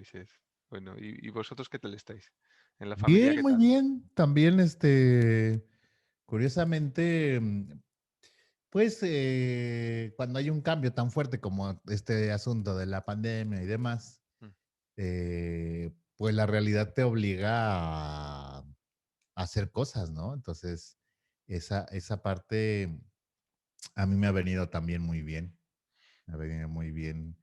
Moisés. Bueno, ¿y vosotros qué tal estáis? ¿En la familia Bien, qué muy tal? bien. También, curiosamente, pues cuando hay un cambio tan fuerte como este asunto de la pandemia y demás, Mm, pues la realidad te obliga a hacer cosas, ¿no? Entonces, esa parte a mí me ha venido también muy bien. Me ha venido muy bien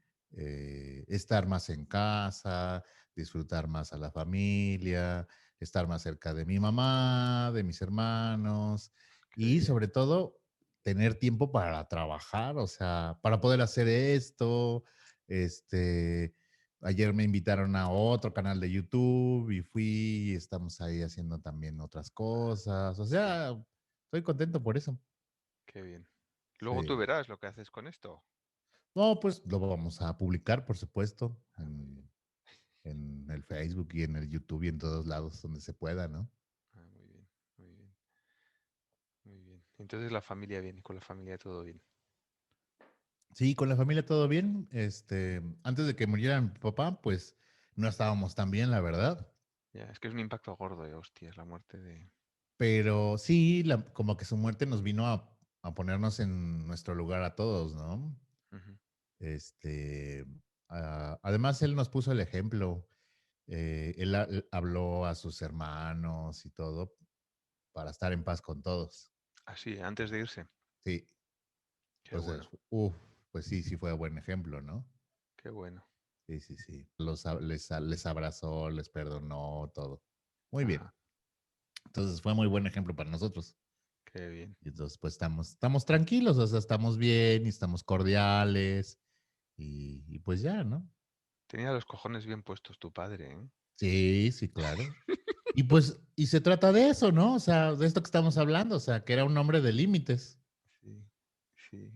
estar más en casa, disfrutar más a la familia, estar más cerca de mi mamá, de mis hermanos qué y bien, sobre todo tener tiempo para trabajar, o sea, para poder hacer esto. Este, ayer me invitaron a otro canal de YouTube y fui y estamos ahí haciendo también otras cosas. O sea, estoy contento por eso. qué bien. Luego tú Sí. verás lo que haces con esto. No, pues lo vamos a publicar, por supuesto, Ah, muy bien. en el Facebook y en el YouTube y en todos lados donde se pueda, ¿no? Ah, muy bien, muy bien, muy bien. Entonces la familia bien y con la familia todo bien. Sí, con la familia todo bien. Antes de que muriera mi papá, pues no estábamos tan bien, la verdad. Ya, es que es un impacto gordo de hostias la muerte de... Pero sí, como que su muerte nos vino a ponernos en nuestro lugar a todos, ¿no? Ujú. Este, además, él nos puso el ejemplo. Él habló a sus hermanos y todo para estar en paz con todos. Así, antes de irse. Sí, Qué entonces, bueno, pues sí, sí fue buen ejemplo, ¿no? qué bueno. Sí, sí, sí. Les abrazó, les perdonó, todo. Muy bien. Ajá, Entonces fue muy buen ejemplo para nosotros. qué bien. Y entonces, pues estamos tranquilos, o sea, estamos bien y estamos cordiales y pues ya, ¿no? Tenía los cojones bien puestos tu padre, ¿eh? Sí, sí, claro. Y pues, y se trata de eso, ¿no? O sea, de esto que estamos hablando, o sea, que era un hombre de límites. Sí, sí,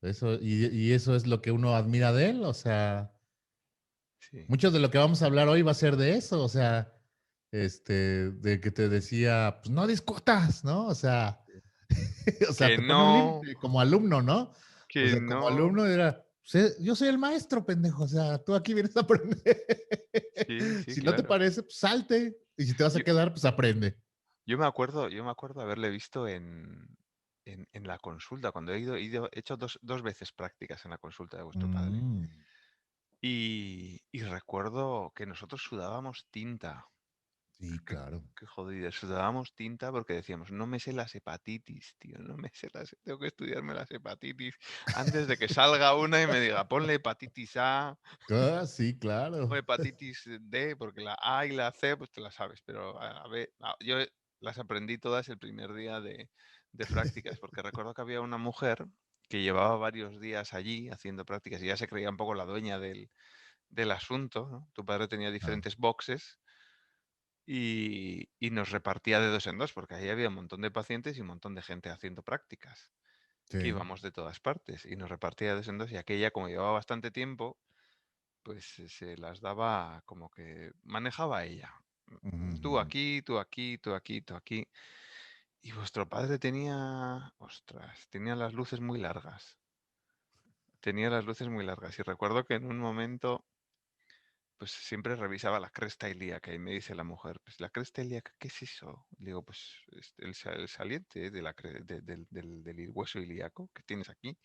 Eso, y eso es lo que uno admira de él, o sea, sí. mucho de lo que vamos a hablar hoy va a ser de eso, o sea, de que te decía, pues no discutas, ¿no? O sea, o sea, Que te pone un no, límite como alumno, ¿no? O que sea, como no. alumno era, yo soy el maestro, pendejo, o sea, tú aquí vienes a aprender. Sí, sí, Si no te claro. parece, pues salte, y si te vas a Yo, quedar, pues aprende. yo me acuerdo haberle visto en la consulta, cuando he hecho dos veces prácticas en la consulta de vuestro padre. Mm, Y recuerdo que nosotros sudábamos tinta. sí, Qué, claro. qué jodido. Sudábamos tinta porque decíamos, no me sé las hepatitis, tío, no me sé tengo que estudiarme las hepatitis antes de que salga una y me diga, ponle hepatitis A Ah, sí, o claro. hepatitis D, porque la A y la C, pues te las sabes, pero a ver, yo las aprendí todas el primer día de prácticas, porque recuerdo que había una mujer que llevaba varios días allí haciendo prácticas y ya se creía un poco la dueña del asunto, ¿no? Tu padre tenía Ah, diferentes boxes y nos repartía de dos en dos, porque ahí había un montón de pacientes y un montón de gente haciendo prácticas, que sí. íbamos de todas partes, y nos repartía de dos en dos, y aquella, como llevaba bastante tiempo, pues se las daba como que manejaba ella. Ujú, Tú ujú. aquí, tú aquí, tú aquí, tú aquí. Y vuestro padre tenía, ostras, tenía las luces muy largas. Tenía las luces muy largas. Y recuerdo que en un momento pues siempre revisaba la cresta ilíaca y me dice la mujer, pues la cresta ilíaca, ¿qué es eso? Le digo, pues el saliente de del hueso ilíaco que tienes aquí.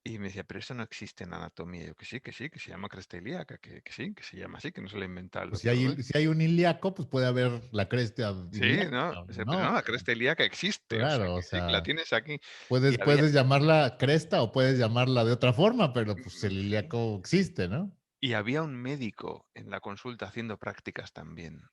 Y me decía, pero eso no existe en anatomía. Y yo, que sí, que se llama cresta ilíaca, que sí, que se llama así, que no se lo inventa el Pues si doctor hay, D. si hay un ilíaco, pues puede haber la cresta Sí, ilíaca, no, pero no, ¿no? la cresta ilíaca existe, o sea, Claro, o que sí, que la sea, tienes aquí. puedes, Y había, puedes llamarla cresta o puedes llamarla de otra forma, pero pues el sí, ilíaco existe, ¿no? y había un médico en la consulta haciendo prácticas también.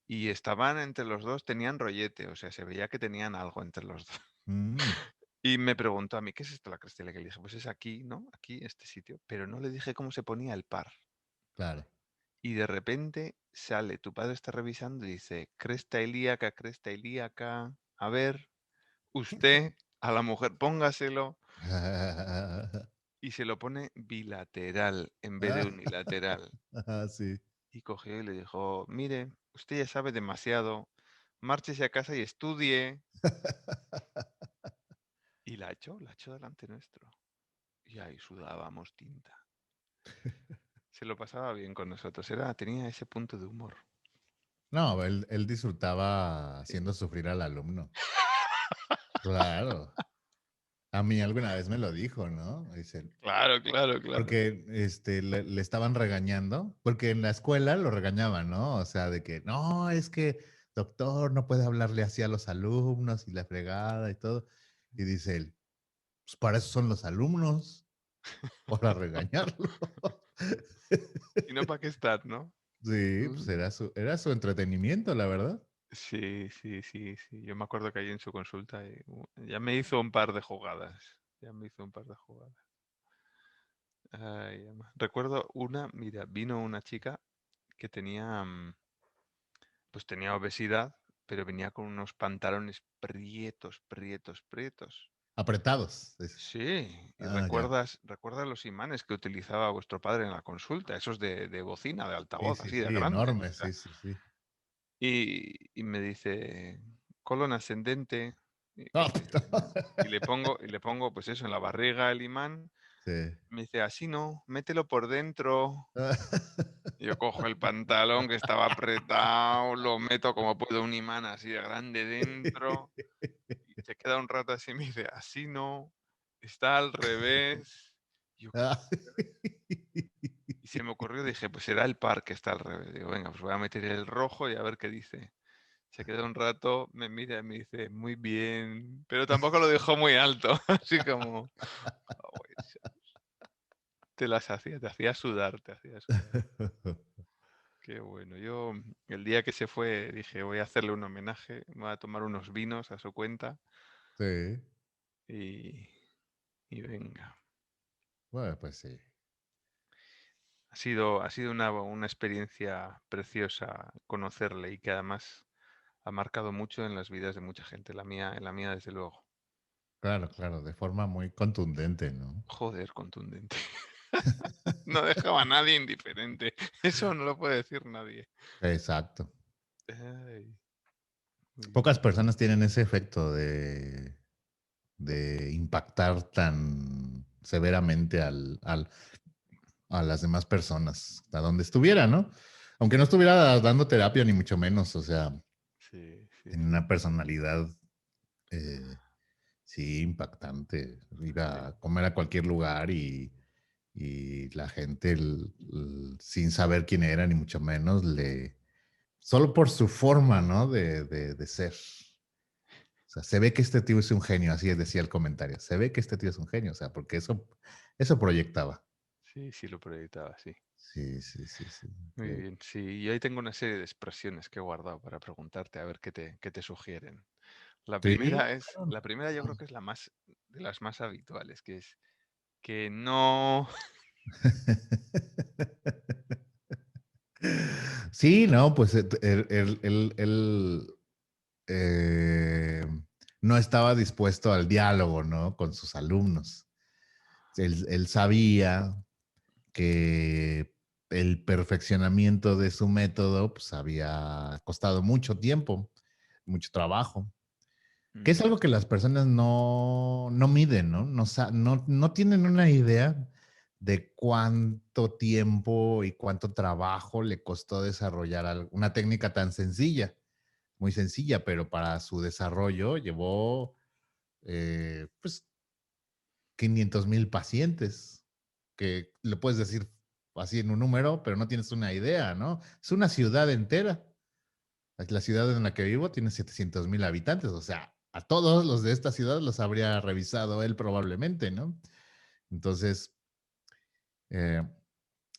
Y estaban entre los dos, tenían rollete, o sea, se veía que tenían algo entre los dos. Mm, Y me preguntó a mí, ¿qué es esto la cresta ilíaca? Y le dije, pues es aquí, ¿no? Aquí, este sitio. Pero no le dije cómo se ponía el par. claro. Y de repente sale, tu padre está revisando y dice, cresta ilíaca, a ver, usted, a la mujer, póngaselo. Y se lo pone bilateral en vez de unilateral. Ah, sí. Y cogió y le dijo, mire, usted ya sabe demasiado, márchese a casa y estudie. Y la echó delante nuestro. Y ahí sudábamos tinta. se lo pasaba bien con nosotros. Tenía ese punto de humor. No, él disfrutaba Sí. haciendo sufrir al alumno. Claro. A mí alguna vez me lo dijo, ¿no? Dice, Claro, claro, claro. porque le estaban regañando, porque en la escuela lo regañaban, ¿no? O sea, de que, no, es que, doctor, no puede hablarle así a los alumnos y la fregada y todo. Y dice él, pues para eso son los alumnos, para regañarlo. Y no para qué estar, ¿no? Sí, pues Mm. era su entretenimiento, la verdad. Sí, sí, sí, sí. Yo me acuerdo que ahí en su consulta ya me hizo un par de jugadas. Ya me hizo un par de jugadas. Ay, recuerdo mira, vino una chica que pues tenía obesidad, pero venía con unos pantalones prietos, prietos, prietos. Apretados. Sí, y Ah, ya. recuerdas los imanes que utilizaba vuestro padre en la consulta, esos de bocina, de Sí, altavoz, sí, así de sí, grandes. enorme, O sea, sí, sí, sí. y me dice, colon ascendente, y, Ah, y le pongo, pues eso, en la barriga el imán. sí. Me dice, así no, mételo por dentro. Yo cojo el pantalón que estaba apretado, lo meto como puedo un imán así de grande dentro y se queda un rato así y me dice, así no, está al revés. Yo, Ah. y se me ocurrió, dije, pues será el par que está al revés. Digo, venga, pues voy a meter el rojo y a ver qué dice. Se queda un rato, me mira y me dice, muy bien, pero tampoco lo dejó muy alto, así como, "Oh, pues, te las hacía, te hacía sudar, te hacía sudar. Qué bueno. Yo el día que se fue dije, voy a hacerle un homenaje, me voy a tomar unos vinos a su cuenta Sí, y, y venga. bueno, pues sí. Ha sido una experiencia preciosa conocerle y que además ha marcado mucho en las vidas de mucha gente, en la mía desde luego. Claro, claro, de forma muy contundente, ¿no? Joder, contundente. No dejaba a nadie indiferente. Eso no lo puede decir nadie. Exacto. Ay, muy Pocas bien. personas tienen ese efecto de impactar tan severamente a las demás personas, a donde estuviera, ¿no? Aunque no estuviera dando terapia, ni mucho menos, o sea, Sí, sí, tenía sí. una personalidad, eh, sí, impactante. Iba Sí. a comer a cualquier lugar y la gente, sin saber quién era, ni mucho menos, solo por su forma, ¿no? De ser. O sea, se ve que este tío es un genio, así decía el comentario. Se ve que este tío es un genio, o sea, porque eso proyectaba. Sí, sí lo proyectaba, sí. Sí, sí, sí, sí. Muy bien, sí. Y ahí tengo una serie de expresiones que he guardado para preguntarte a ver qué te sugieren. Sí, La primera yo creo que es la más de las más habituales, que es que no. sí, no, pues él, eh, no estaba dispuesto al diálogo, ¿no? Con sus alumnos. Él sabía que el perfeccionamiento de su método pues había costado mucho tiempo, mucho trabajo, que es Ujú. algo que las personas no miden, ¿no? No tienen una idea de cuánto tiempo y cuánto trabajo le costó desarrollar una técnica tan sencilla, muy sencilla, pero para su desarrollo llevó pues 500,000 pacientes, que le puedes decir así en un número, pero no tienes una idea, ¿no? Es una ciudad entera. La ciudad en la que vivo tiene 700,000 habitantes, o sea, a todos los de esta ciudad los habría revisado él probablemente, ¿no? Entonces, eh,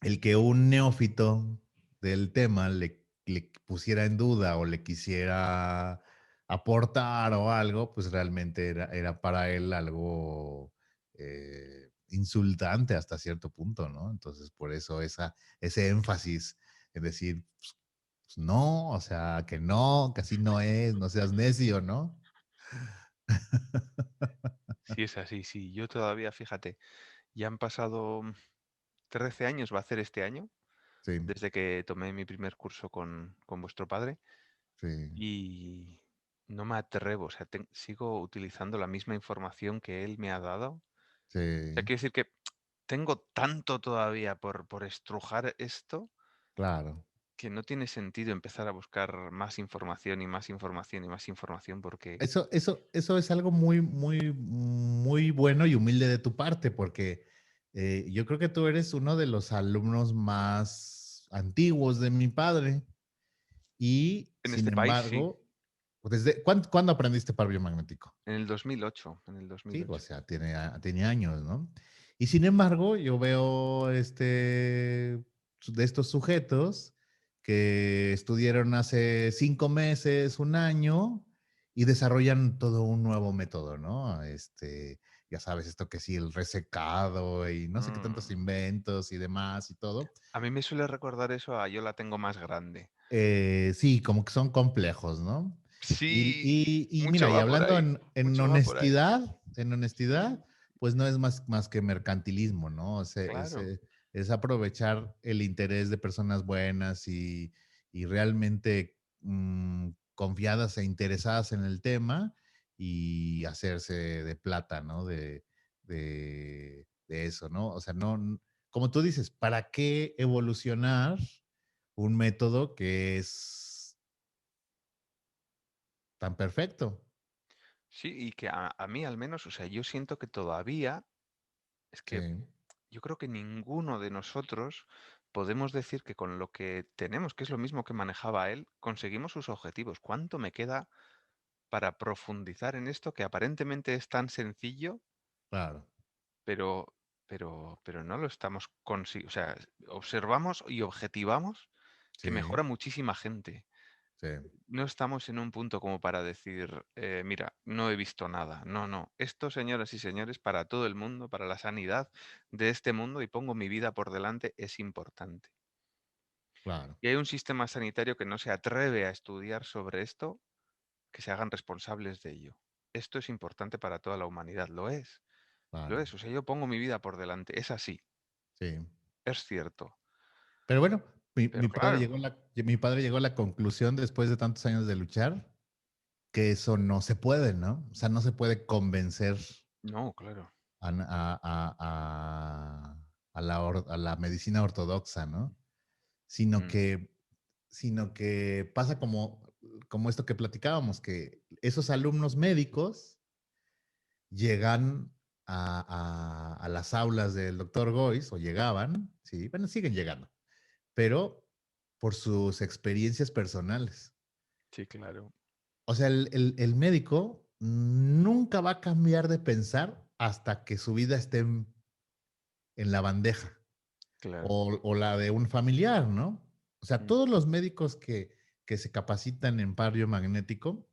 el que un neófito del tema le pusiera en duda o le quisiera aportar o algo, pues realmente era para él algo insultante hasta cierto punto, ¿no? Entonces, por eso ese énfasis en decir, pues no, o sea, que no, que así no es, no seas necio, ¿no? Sí, es así, sí. Yo todavía, fíjate, ya han pasado 13 años, va a hacer este año, Sí, desde que tomé mi primer curso con vuestro padre sí, y no me atrevo, o sea, sigo utilizando la misma información que él me ha dado. O sea, sí, quiere decir que tengo tanto todavía por estrujar esto Claro. que no tiene sentido empezar a buscar más información y más información y más información porque Eso es algo muy bueno y humilde de tu parte, porque yo creo que tú eres uno de los alumnos más antiguos de mi padre y, en sin este país sí, embargo, ¿cuándo aprendiste par biomagnético? en el 2008, en el Sí, o 2008. sea, tiene años, ¿no? Y sin embargo, yo veo de estos sujetos que estudiaron hace 5 meses, un año, y desarrollan todo un nuevo método, ¿no? Ya sabes, esto que sí, el resecado y no sé qué tantos Mm, inventos y demás y todo. a mí me suele recordar eso a yo la tengo más grande. Sí, como que son complejos, ¿no? Y, Sí, y, y mucho mira, y va por hablando ahí, mucho va por ahí. en honestidad, Sí, pues no es más que mercantilismo, ¿no? claro. Es aprovechar el interés de personas buenas y realmente confiadas e interesadas en el tema y hacerse de plata, ¿no? De eso, ¿no? O sea, no, como tú dices, ¿para qué evolucionar un método que es tan perfecto? Sí, y que a mí al menos, o sea, yo siento que todavía, es que Sí, yo creo que ninguno de nosotros podemos decir que con lo que tenemos, que es lo mismo que manejaba él, conseguimos sus objetivos. ¿Cuánto me queda para profundizar en esto que aparentemente es tan sencillo, claro, pero, pero no lo estamos consiguiendo? O sea, observamos y objetivamos que sí, mejora muchísima gente. sí, No estamos en un punto como para decir, mira, no he visto nada. No, no. Esto, señoras y señores, para todo el mundo, para la sanidad de este mundo, y pongo mi vida por delante, es importante. claro, Y hay un sistema sanitario que no se atreve a estudiar sobre esto, que se hagan responsables de ello. Esto es importante para toda la humanidad. Lo es. Lo claro, es. O sea, yo pongo mi vida por delante. Es así. sí. Es cierto. Pero bueno, Pero claro, mi padre llegó a la conclusión después de tantos años de luchar que eso no se puede, ¿no? O sea, no se puede convencer no, claro. a la medicina ortodoxa, ¿no? Sino Mm, que, sino que pasa como esto que platicábamos, que esos alumnos médicos llegan a las aulas del doctor Gois, o llegaban, sí, bueno, siguen llegando, pero por sus experiencias personales. sí, claro. O sea, el médico nunca va a cambiar de pensar hasta que su vida esté en la bandeja Claro. o la de un familiar, ¿no? O sea, Mm, todos los médicos que se capacitan en par biomagnético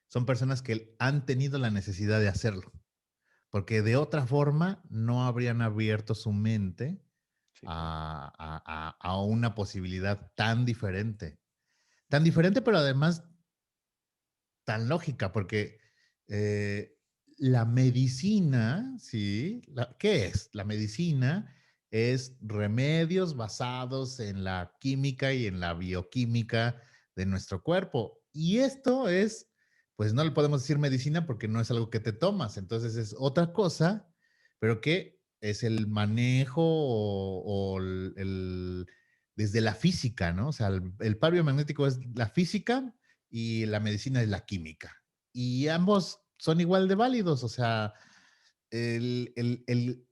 son personas que han tenido la necesidad de hacerlo, porque de otra forma no habrían abierto su mente sí, claro. a una posibilidad tan diferente, pero además tan lógica, porque eh, la medicina, ¿sí? ¿Qué es? La medicina es remedios basados en la química y en la bioquímica de nuestro cuerpo. Y esto es, pues no le podemos decir medicina porque no es algo que te tomas, entonces es otra cosa, pero que es el manejo desde la física, ¿no? O sea, el par biomagnético es la física y la medicina es la química. Y ambos son igual de válidos, o sea, el, el, el,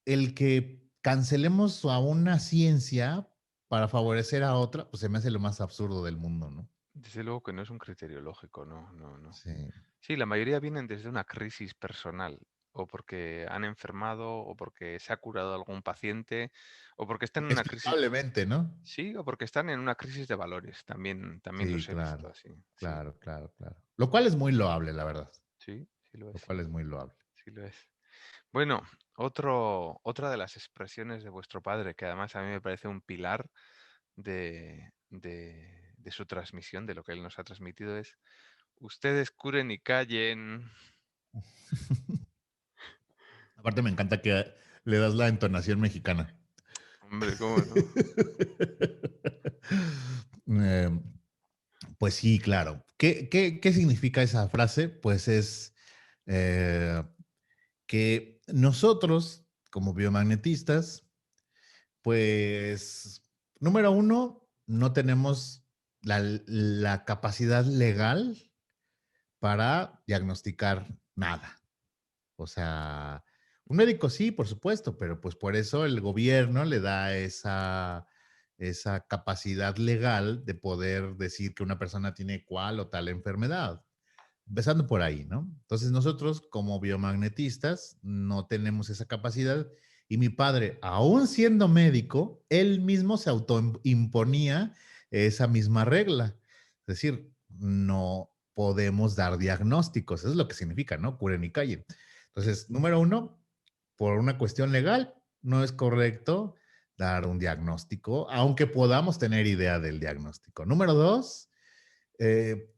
el que cancelemos a una ciencia para favorecer a otra, pues se me hace lo más absurdo del mundo, ¿no? Desde luego que no es un criterio lógico, no, no, no. Sí. Sí, la mayoría vienen desde una crisis personal, o porque han enfermado, o porque se ha curado algún paciente, o porque están en una crisis, Inexplicablemente, ¿no? sí, o porque están en una crisis de valores. También Sí, los he visto claro, así. Sí, claro, claro, claro. Lo cual es muy loable, la verdad. sí, sí lo es, Lo sí cual lo es es, muy loable. sí lo es. Bueno, otra de las expresiones de vuestro padre, que además a mí me parece un pilar de su transmisión, de lo que él nos ha transmitido, es: ustedes curen y callen. Aparte me encanta que le das la entonación mexicana. Hombre, ¿cómo no? Eh, pues sí, claro. ¿Qué significa esa frase? Pues es eh, que nosotros como biomagnetistas, pues, número uno, no tenemos la capacidad legal para diagnosticar nada. O sea, un médico sí, por supuesto, pero pues por eso el gobierno le da esa capacidad legal de poder decir que una persona tiene cual o tal enfermedad. Empezando por ahí, ¿no? Entonces nosotros como biomagnetistas no tenemos esa capacidad y mi padre, aún siendo médico, él mismo se autoimponía esa misma regla. Es decir, no podemos dar diagnósticos, eso es lo que significa, ¿no? Curen y callen. Entonces, número uno, por una cuestión legal, no es correcto dar un diagnóstico, aunque podamos tener idea del diagnóstico. Número dos, eh,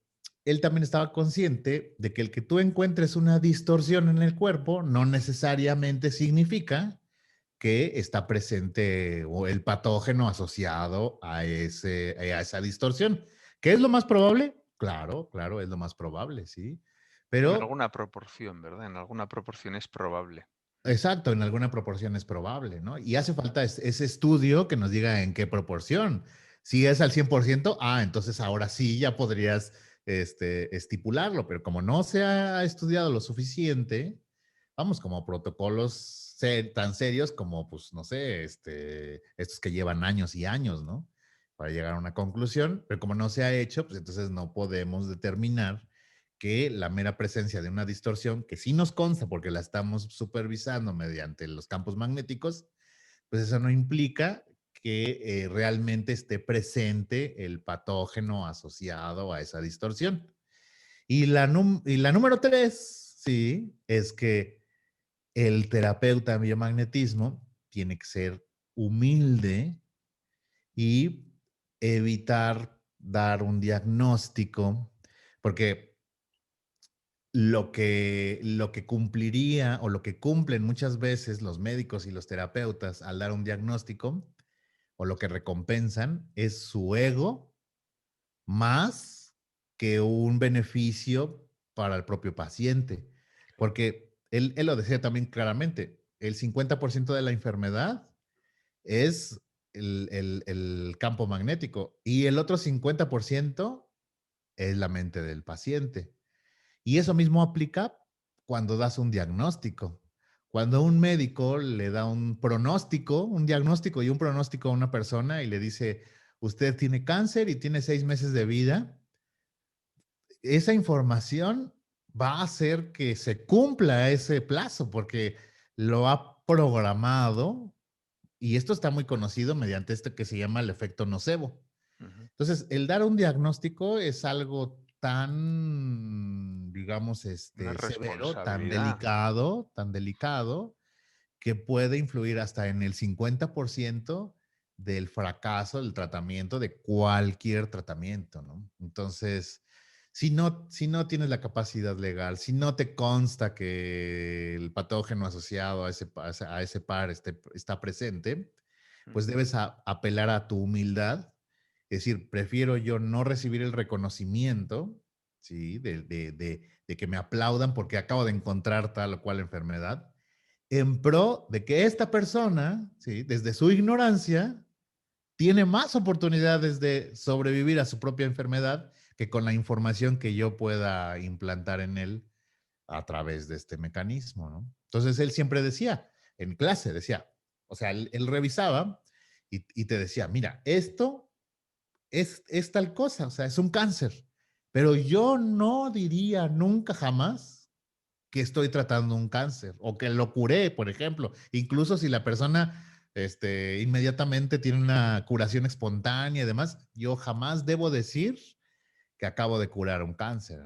él también estaba consciente de que el que tú encuentres una distorsión en el cuerpo no necesariamente significa que está presente o el patógeno asociado a esa distorsión. ¿Qué es lo más probable? Claro, claro, es lo más probable, sí. En Pero, alguna proporción, ¿verdad? En alguna proporción es probable. exacto, en alguna proporción es probable, ¿no? Y hace falta ese estudio que nos diga en qué proporción. Si es al 100%, entonces ahora sí ya podrías estipularlo, pero como no se ha estudiado lo suficiente, vamos, como protocolos tan serios como, pues, no sé, estos que llevan años y años, ¿no? Para llegar a una conclusión, pero como no se ha hecho, pues entonces no podemos determinar que la mera presencia de una distorsión, que sí nos consta porque la estamos supervisando mediante los campos magnéticos, pues eso no implica que realmente esté presente el patógeno asociado a esa distorsión. Y la número tres, sí, es que el terapeuta en biomagnetismo tiene que ser humilde y evitar dar un diagnóstico, porque lo que cumpliría o lo que cumplen muchas veces los médicos y los terapeutas al dar un diagnóstico o lo que recompensan es su ego más que un beneficio para el propio paciente. Porque él lo decía también claramente, el 50% de la enfermedad es el campo magnético y el otro 50% es la mente del paciente. Y eso mismo aplica cuando das un diagnóstico. Cuando un médico le da un pronóstico, un diagnóstico y un pronóstico a una persona y le dice, usted tiene cáncer y tiene 6 meses de vida, esa información va a hacer que se cumpla ese plazo porque lo ha programado y esto está muy conocido mediante esto que se llama el efecto nocebo. Ujú. Entonces, el dar un diagnóstico es algo tan, digamos, Una severo, responsabilidad. tan delicado, que puede influir hasta en el 50% del fracaso del tratamiento, de cualquier tratamiento, ¿no? Entonces, si no tienes la capacidad legal, si no te consta que el patógeno asociado a ese par está presente, pues Ujú. debes apelar a tu humildad, es decir, prefiero yo no recibir el reconocimiento, ¿sí? De que me aplaudan porque acabo de encontrar tal o cual enfermedad, en pro de que esta persona, ¿sí? Desde su ignorancia, tiene más oportunidades de sobrevivir a su propia enfermedad que con la información que yo pueda implantar en él a través de este mecanismo, ¿no? Entonces él siempre decía, en clase decía, o sea, él revisaba y te decía, mira, esto es tal cosa, o sea, es un cáncer, pero yo no diría nunca jamás que estoy tratando un cáncer o que lo curé, por ejemplo. Incluso si la persona inmediatamente tiene una curación espontánea y demás, yo jamás debo decir que acabo de curar un cáncer.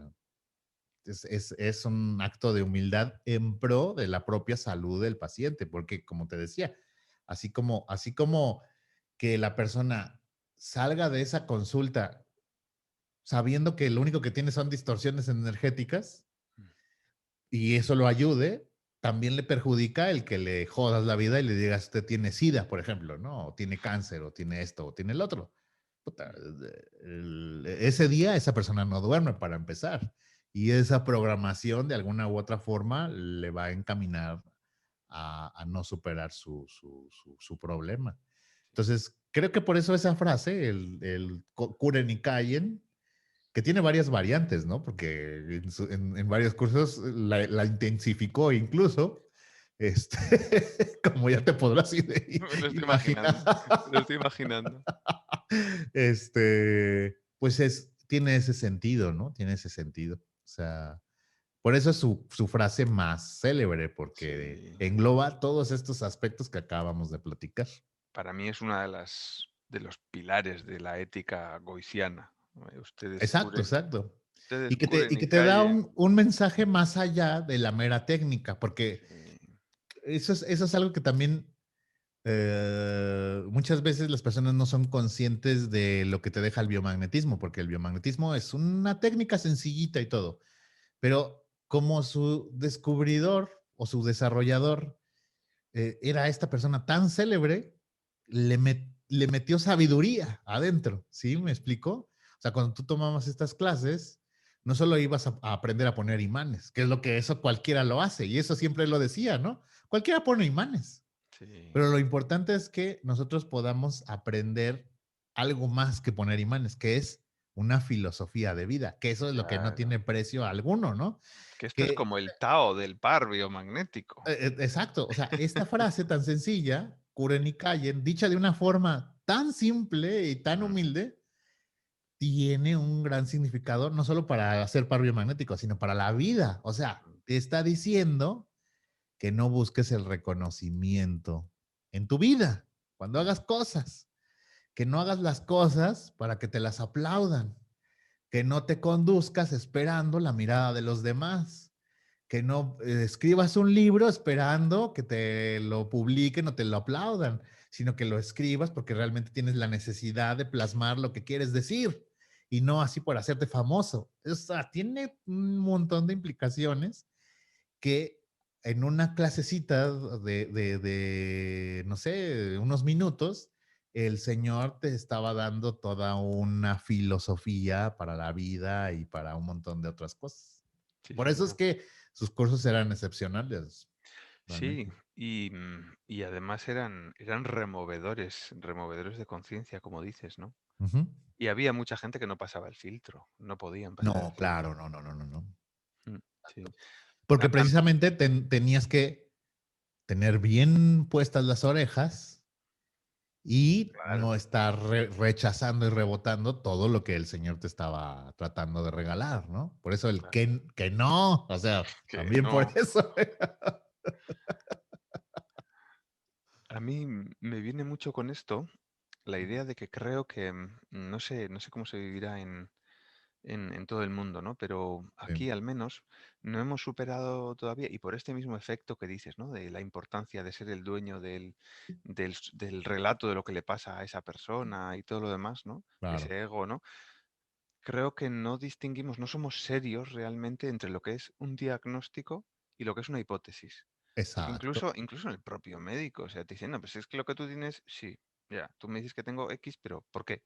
Es un acto de humildad en pro de la propia salud del paciente, porque como te decía, así como que la persona salga de esa consulta sabiendo que lo único que tiene son distorsiones energéticas, y eso lo ayude, también le perjudica el que le jodas la vida y le digas, usted tiene SIDA, por ejemplo, ¿no? O tiene cáncer, o tiene esto, o tiene el otro. Puta, ese día esa persona no duerme para empezar. Y esa programación de alguna u otra forma le va a encaminar a no superar su problema. Entonces, creo que por eso esa frase, curen y callen, que tiene varias variantes, ¿no? Porque en varios cursos la intensificó incluso, este, como ya te podrás Me lo estoy imaginar. imaginando, me lo estoy imaginando. Pues tiene ese sentido, ¿no? Tiene ese sentido. O sea, por eso es su frase más célebre, porque Sí, engloba todos estos aspectos que acabamos de platicar. para mí es una de los pilares de la ética goiciana. Exacto, exacto. Ustedes Y curen y que te da callen. un mensaje más allá de la mera técnica, porque Sí, eso es algo que también muchas veces las personas no son conscientes de lo que te deja el biomagnetismo, porque el biomagnetismo es una técnica sencillita y todo, pero como su descubridor o su desarrollador era esta persona tan célebre, le metió sabiduría adentro, ¿sí? ¿Me explico? O sea, cuando tú tomabas estas clases, no solo ibas a aprender a poner imanes, que es lo que eso cualquiera lo hace, y eso siempre lo decía, ¿no? Cualquiera pone imanes, sí, pero lo importante es que nosotros podamos aprender algo más que poner imanes, que es una filosofía de vida, que eso es lo que no claro. tiene precio alguno, ¿no? Que esto es Que como el Tao del par biomagnético. Exacto, o sea, esta frase tan sencilla, curen y callen, dicha de una forma tan simple y tan Mm, humilde, tiene un gran significado, no solo para hacer par biomagnético, sino para la vida. O sea, mm, te está diciendo que no busques el reconocimiento en tu vida, cuando mm, hagas cosas, que no hagas las cosas para que te las aplaudan, que no te conduzcas esperando la mirada de los demás, que no escribas un libro esperando que te lo publiquen o te lo aplaudan, sino que lo escribas porque realmente tienes la necesidad de plasmar lo que quieres decir y no así por hacerte famoso. O sea, tiene un montón de implicaciones que en una clasecita no sé, unos minutos, el Señor te estaba dando toda una filosofía para la vida y para un montón de otras cosas. sí, Por eso es señor. que sus cursos eran excepcionales, la Sí, neta. y además eran removedores de conciencia, como dices, ¿no? Ujú. Y había mucha gente que no pasaba el filtro, no podían pasar el No, filtro. claro, no, no, no, no, no. Mm, sí. Porque A- precisamente tenías que tener bien puestas las orejas y claro, no estar rechazando y rebotando todo lo que el Señor te estaba tratando de regalar, ¿no? Por eso el claro. que no, o sea, Que también por no. eso. A mí me viene mucho con esto la idea de que creo que no sé cómo se vivirá en todo el mundo, ¿no? Pero Sí, aquí al menos no hemos superado todavía, y por este mismo efecto que dices, ¿no? De la importancia de ser el dueño del relato de lo que le pasa a esa persona y todo lo demás, ¿no? claro, Ese ego, ¿no? Creo que no distinguimos, no somos serios realmente entre lo que es un diagnóstico y lo que es una hipótesis. Porque exacto, incluso en el propio médico, o sea, te dicen, no, pues es que lo que tú tienes, sí, ya, tú me dices que tengo X, pero ¿por qué?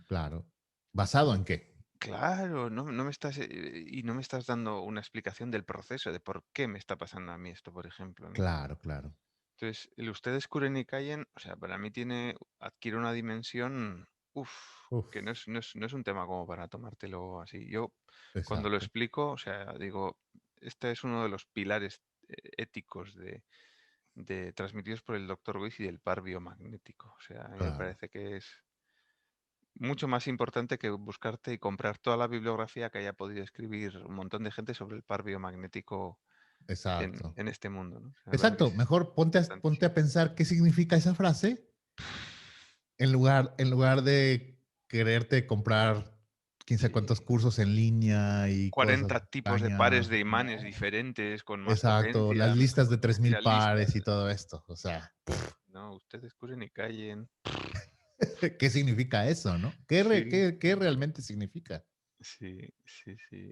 claro. ¿Basado en qué? Claro, no me estás, y no me estás dando una explicación del proceso, de por qué me está pasando a mí esto, por ejemplo, ¿no? Claro, claro. Entonces, el ustedes curen y callen, o sea, para mí adquiere una dimensión, uff, Uf, que no es un tema como para tomártelo así. Yo, cuando lo exacto, explico, o sea, digo, este es uno de los pilares éticos transmitidos por el doctor Weiss y del par biomagnético. O sea, a mí me claro, parece que es mucho más importante que buscarte y comprar toda la bibliografía que haya podido escribir un montón de gente sobre el par biomagnético exacto. en este mundo, ¿no? O sea, me parece que Exacto, es mejor ponte importantísimo. a pensar qué significa esa frase en lugar de quererte comprar quién sabe cuántos Sí. cursos en línea y cosas 40 tipos de pares extrañas. de imanes No, diferentes con más exacto, las potencia, listas de con 3000 especialistas. pares y todo esto. O sea, No, ustedes curen y callen. ¿qué significa eso, no? Sí, Qué realmente significa? sí, sí, sí.